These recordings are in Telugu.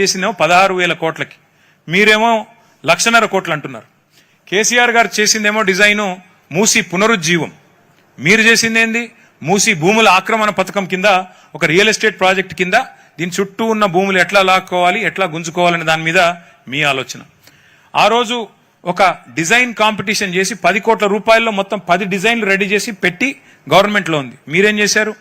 చేసిందేమో 16,000 కోట్లకి, మీరేమో 1,50,000 కోట్లు అంటున్నారు. కేసీఆర్ గారు చేసిందేమో డిజైను మూసి పునరుజ్జీవం, మీరు చేసిందేంది మూసి భూముల ఆక్రమణ పథకం కింద ఒక రియల్ ఎస్టేట్ ప్రాజెక్ట్ కింద దీని చుట్టూ ఉన్న భూములు ఎట్లా లాక్కోవాలి, ఎట్లా గుంజుకోవాలనే దాని మీద మీ ఆలోచన. ఆ రోజు ఒక డిజైన్ కాంపిటీషన్ చేసి 10 కోట్ల రూపాయల్లో మొత్తం 10 డిజైన్లు రెడీ చేసి పెట్టి గవర్నమెంట్లో ఉంది. మీరేం చేశారు?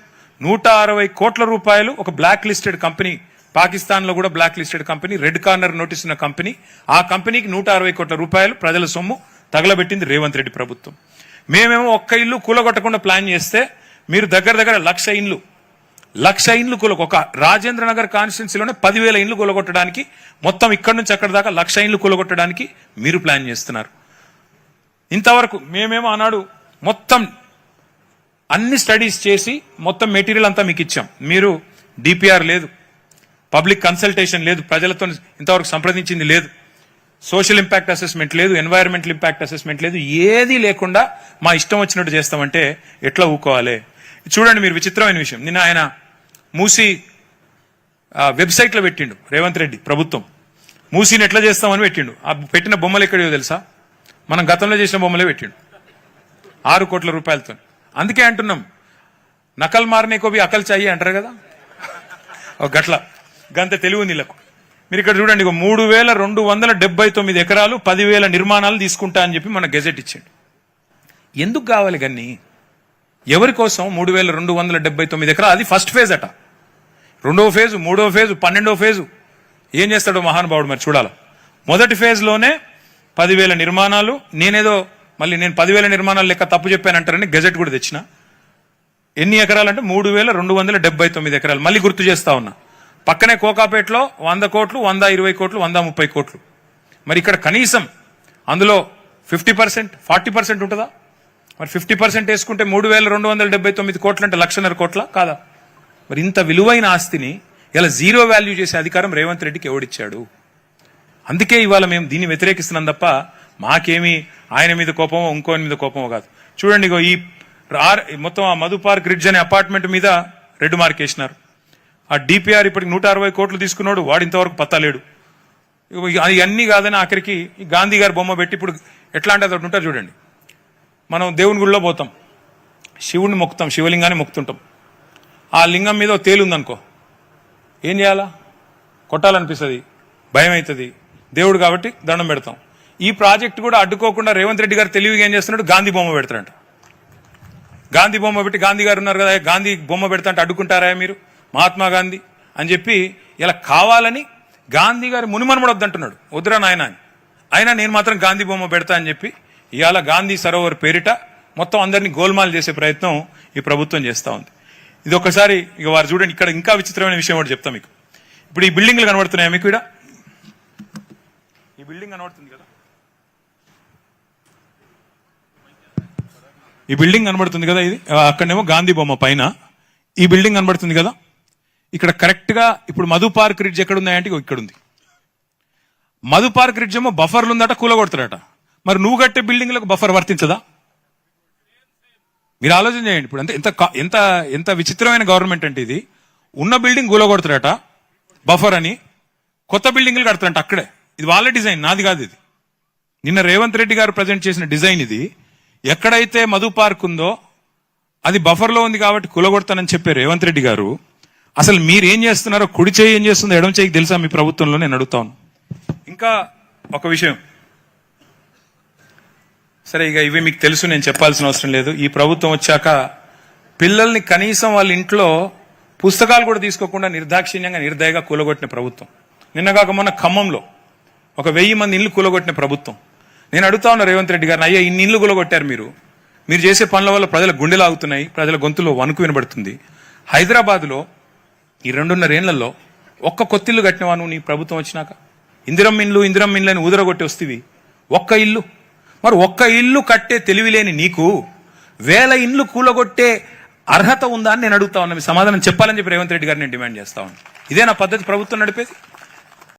160 కోట్ల రూపాయలు ఒక బ్లాక్ లిస్టెడ్ కంపెనీ, పాకిస్తాన్ లో కూడా blacklisted company, red corner notice ఉన్న కంపెనీ, ఆ కంపెనీకి 160 కోట్ల రూపాయలు ప్రజల సొమ్ము తగలబెట్టింది రేవంత్ రెడ్డి ప్రభుత్వం. మేమేమో ఒక్క ఇల్లు కూలగొట్టకుండా ప్లాన్ చేస్తే మీరు దగ్గర 1,00,000 ఇండ్లు ఒక రాజేంద్ర నగర్ కాన్స్టిట్యున్సీలోనే 10,000 ఇండ్లు కూలగొట్టడానికి, మొత్తం ఇక్కడి నుంచి అక్కడ దాకా 1,00,000 ఇండ్లు కూలగొట్టడానికి మీరు ప్లాన్ చేస్తున్నారు. ఇంతవరకు మేమేమో ఆనాడు మొత్తం అన్ని స్టడీస్ చేసి మొత్తం మెటీరియల్ అంతా మీకు ఇచ్చాం. మీరు డిపిఆర్ లేదు, పబ్లిక్ కన్సల్టేషన్ లేదు, ప్రజలతో ఇంతవరకు సంప్రదించింది లేదు, సోషల్ ఇంపాక్ట్ అసెస్మెంట్ లేదు, ఎన్వైరన్మెంటల్ ఇంపాక్ట్ అసెస్మెంట్ లేదు, ఏదీ లేకుండా మా ఇష్టం వచ్చినట్టు చేస్తామంటే ఎట్లా ఊకోవాలి? చూడండి, మీరు విచిత్రమైన విషయం, నిన్న ఆయన మూసి వెబ్సైట్లో పెట్టిండు రేవంత్ రెడ్డి ప్రభుత్వం, మూసీని ఎట్లా చేస్తామని పెట్టిండు. ఆ పెట్టిన బొమ్మలు ఎక్కడో తెలుసా? మనం గతంలో చేసిన బొమ్మలే పెట్టిండు 6 కోట్ల రూపాయలతో. అందుకే అంటున్నాం, నకల్ మారనే కోబి అకల్ చాయి అంటారు కదా, ఒక గట్ల గంత తెలివి నీళ్ళకు. మీరు ఇక్కడ చూడండి, 3,279 ఎకరాలు 10,000 నిర్మాణాలు తీసుకుంటా అని చెప్పి మన గెజెట్ ఇచ్చిండు. ఎందుకు కావాలి గన్ని? ఎవరి కోసం 3,279 ఎకరాలు? అది ఫస్ట్ ఫేజ్ అట. 2వ ఫేజు, 3వ ఫేజు, 12వ ఫేజు ఏం చేస్తాడో మహానుభావుడు మరి చూడాలి. మొదటి ఫేజ్ లోనే 10,000 నిర్మాణాలు. నేను 10,000 నిర్మాణాలు లెక్క తప్పు చెప్పానంటారని గెజెట్ కూడా తెచ్చిన. ఎన్ని ఎకరాలు అంటే 3,279 ఎకరాలు. మళ్ళీ గుర్తు చేస్తా ఉన్నా, పక్కనే కోకాపేటలో 100 కోట్లు, 120 కోట్లు, 130 కోట్లు. మరి ఇక్కడ కనీసం అందులో 50%, 40% ఉంటుందా? మరి 50% వేసుకుంటే 3,279 కోట్లు అంటే 1,50,000 కోట్ల కాదా? మరి ఇంత విలువైన ఆస్తిని ఇలా జీరో వాల్యూ చేసే అధికారం రేవంత్ రెడ్డికి ఎవడిచ్చాడు? అందుకే ఇవాళ మేము దీన్ని వ్యతిరేకిస్తున్నాం తప్ప మాకేమీ ఆయన మీద కోపమో ఇంకోని మీద కోపమో కాదు. చూడండి, ఈ మొత్తం ఆ మధు పార్క్ రిడ్జ్ అనే అపార్ట్మెంట్ మీద రెడ్ మార్క్ వేసినారు. ఆ డిపిఆర్ ఇప్పటికి 160 కోట్లు తీసుకున్నాడు, వాడు ఇంతవరకు పత్తలేడు. అన్ని కాదని ఆఖరికి గాంధీ గారి బొమ్మ పెట్టి ఇప్పుడు ఎట్లా అంటే అదొకటి ఉంటారు చూడండి, మనం దేవుని గుడిలో పోతాం, శివుడిని మొక్కుతాం, శివలింగాన్ని మొక్కుతుంటాం. ఆ లింగం మీద తేలుందనుకో, ఏం చేయాలా? కొట్టాలనిపిస్తుంది, భయం అవుతుంది. దేవుడు కాబట్టి దండం పెడతాం. ఈ ప్రాజెక్ట్ కూడా అడ్డుకోకుండా రేవంత్ రెడ్డి గారు తెలివిగా ఏం చేస్తున్నాడు? గాంధీ బొమ్మ పెడతాడంట. గాంధీ బొమ్మ పెట్టి, గాంధీ గారు ఉన్నారు కదా, గాంధీ బొమ్మ పెడతా అంటే అడ్డుకుంటారా మీరు? మహాత్మా గాంధీ అని చెప్పి ఇలా కావాలని గాంధీ గారు మునిమనమడు వద్దంటున్నాడు, వద్దురా నాయన అని. అయినా నేను మాత్రం గాంధీ బొమ్మ పెడతా అని చెప్పి ఇవాళ గాంధీ సరోవర్ పేరిట మొత్తం అందరినీ గోల్మాల్ చేసే ప్రయత్నం ఈ ప్రభుత్వం చేస్తూ ఉంది. ఇది ఒకసారి ఇక వారు చూడండి, ఇక్కడ ఇంకా విచిత్రమైన విషయం ఒకటి చెప్తాం మీకు. ఇప్పుడు ఈ బిల్డింగ్లు కనబడుతున్నాయా మీకు? ఇక్కడ ఈ బిల్డింగ్ కనబడుతుంది కదా, ఈ బిల్డింగ్ కనబడుతుంది కదా, ఇది అక్కడనేమో గాంధీ బొమ్మ పైన ఈ బిల్డింగ్ కనబడుతుంది కదా. ఇక్కడ కరెక్ట్ గా ఇప్పుడు మధు పార్క్ రిడ్జ్ ఎక్కడ ఉన్నాయంటే ఇక్కడ ఉంది. మధు పార్క్ రిడ్జ్ ఏమో బఫర్లు ఉందట, కూలగొడతారట. మరి నువ్వు కట్టే బిల్డింగ్లకు బఫర్ వర్తించదా? మీరు ఆలోచన చేయండి. ఇప్పుడు అంటే ఎంత ఎంత ఎంత విచిత్రమైన గవర్నమెంట్ అంటే ఇది. ఉన్న బిల్డింగ్ కూలగొడతారట బఫర్ అని, కొత్త బిల్డింగ్లు కడతారంట అక్కడే. ఇది వాళ్ళ డిజైన్, నాది కాదు. ఇది నిన్న రేవంత్ రెడ్డి గారు ప్రజెంట్ చేసిన డిజైన్ ఇది. ఎక్కడైతే మధు పార్క్ ఉందో అది బఫర్లో ఉంది కాబట్టి కూలగొడతానని చెప్పే రేవంత్ రెడ్డి గారు, అసలు మీరు ఏం చేస్తున్నారో, కుడి చేయి ఏం చేస్తుందో ఎడమ చేయికి తెలుసా మీ ప్రభుత్వంలో? నేను అడుగుతాను. ఇంకా ఒక విషయం, సరే ఇక ఇవి మీకు తెలుసు, నేను చెప్పాల్సిన అవసరం లేదు. ఈ ప్రభుత్వం వచ్చాక పిల్లల్ని కనీసం వాళ్ళ ఇంట్లో పుస్తకాలు కూడా తీసుకోకుండా నిర్దాక్షిణ్యంగా నిర్దయగా కూలగొట్టిన ప్రభుత్వం. నిన్నగాక మొన్న ఖమ్మంలో ఒక 1000 మంది ఇల్లు కూలగొట్టిన ప్రభుత్వం. నేను అడుగుతా ఉన్నా రేవంత్ రెడ్డి గారిని, అయ్యా ఇన్ని ఇల్లు కూలగొట్టారు మీరు చేసే పనుల వల్ల ప్రజల గుండెలు ఆగుతున్నాయి, ప్రజల గొంతులో వణుకు వినబడుతుంది. హైదరాబాద్లో ఈ 2.5 ఏళ్లలో ఒక్క కొత్తిల్లు కట్టినవా నువ్వు నీ ప్రభుత్వం వచ్చినాక? ఇందిరమ్మ ఇండ్లు అని ఊదరగొట్టి వస్తేవి ఒక్క ఇల్లు. మరి ఒక్క ఇల్లు కట్టే తెలివి లేని నీకు 1000 ఇండ్లు కూలగొట్టే అర్హత ఉందా అని నేను అడుగుతా ఉన్నా. మీ సమాధానం చెప్పాలని చెప్పి రేవంత్ రెడ్డి గారిని నేను డిమాండ్ చేస్తా ఉన్నా. ఇదే నా పద్ధతి ప్రభుత్వం నడిపేది?